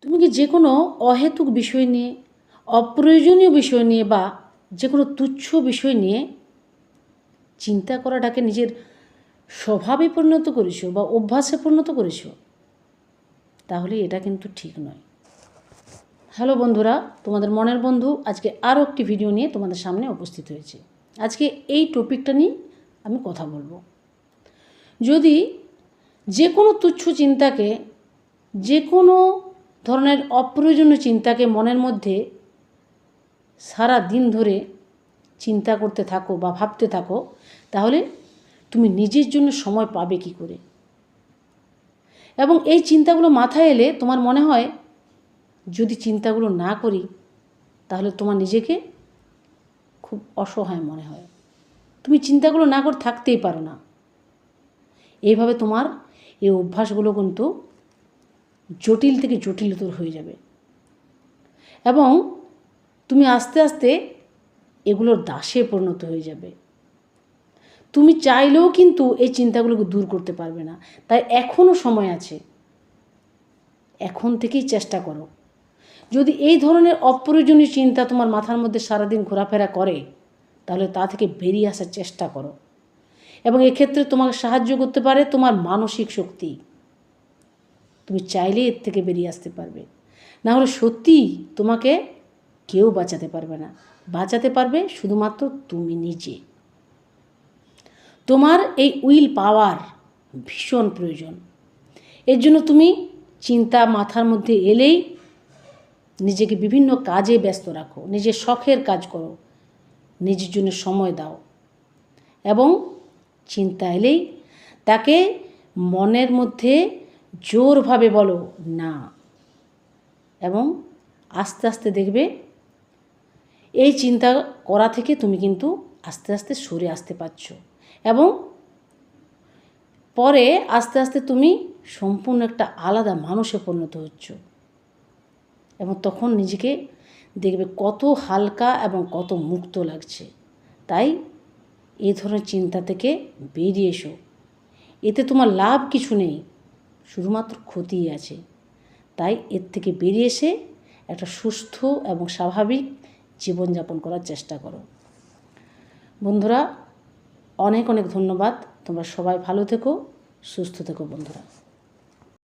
তুমি কি যে কোনো অহেতুক বিষয় নিয়ে, অপ্রয়োজনীয় বিষয় নিয়ে বা যে কোনো তুচ্ছ বিষয় নিয়ে চিন্তা করাটাকে নিজের স্বভাবে পরিণত করেছো বা অভ্যাসে পরিণত করেছো? তাহলে এটা কিন্তু ঠিক নয়। হ্যালো বন্ধুরা, তোমাদের মনের বন্ধু আজকে আরও একটি ভিডিও নিয়ে তোমাদের সামনে উপস্থিত হয়েছে। আজকে এই টপিকটা নিয়ে আমি কথা বলবো। যদি যে কোনো তুচ্ছ চিন্তাকে, যে কোনো ধরনের অপ্রয়োজনীয় চিন্তাকে মনের মধ্যে সারা দিন ধরে চিন্তা করতে থাকো বা ভাবতে থাকো, তাহলে তুমি নিজের জন্য সময় পাবে কি করে? এবং এই চিন্তাগুলো মাথায় এলে তোমার মনে হয় যদি চিন্তাগুলো না করি তাহলে তোমার নিজেকে খুব অসহায় মনে হয়। তুমি চিন্তাগুলো না করে থাকতেই পারো না। এইভাবে তোমার এই অভ্যাসগুলো কিন্তু জটিল থেকে জটিলতর হয়ে যাবে এবং তুমি আস্তে আস্তে এগুলোর দাসে পরিণত হয়ে যাবে। তুমি চাইলেও কিন্তু এই চিন্তাগুলোকে দূর করতে পারবে না। তাই এখনও সময় আছে, এখন থেকেই চেষ্টা করো। যদি এই ধরনের অপ্রয়োজনীয় চিন্তা তোমার মাথার মধ্যে সারাদিন ঘোরাফেরা করে তাহলে তা থেকে বেরিয়ে আসার চেষ্টা করো। এবং এক্ষেত্রে তোমাকে সাহায্য করতে পারে তোমার মানসিক শক্তি। তুমি চাইলে এর থেকে বেরিয়ে আসতে পারবে, না হলে সত্যি তোমাকে কেউ বাঁচাতে পারবে না। বাঁচাতে পারবে শুধুমাত্র তুমি নিজে। তোমার এই উইল পাওয়ার ভীষণ প্রয়োজন। এর জন্য তুমি চিন্তা মাথার মধ্যে এলেই নিজেকে বিভিন্ন কাজে ব্যস্ত রাখো, নিজের শখের কাজ করো, নিজের জন্য সময় দাও এবং চিন্তা এলেই তাকে মনের মধ্যে জোরভাবে বলো না। এবং আস্তে আস্তে দেখবে এই চিন্তা করা থেকে তুমি কিন্তু আস্তে আস্তে সরে আসতে পারছো এবং পরে আস্তে আস্তে তুমি সম্পূর্ণ একটা আলাদা মানুষে পরিণত হচ্ছ এবং তখন নিজেকে দেখবে কত হালকা এবং কত মুক্ত লাগছে। তাই এই ধরনের চিন্তা থেকে বেরিয়ে এসো। এতে তোমার লাভ কিছু নেই, শুধুমাত্র ক্ষতিই আছে। তাই এর থেকে বেরিয়ে এসে একটা সুস্থ এবং স্বাভাবিক জীবনযাপন করার চেষ্টা করো। বন্ধুরা, অনেক অনেক ধন্যবাদ। তোমরা সবাই ভালো থেকো, সুস্থ থেকো বন্ধুরা।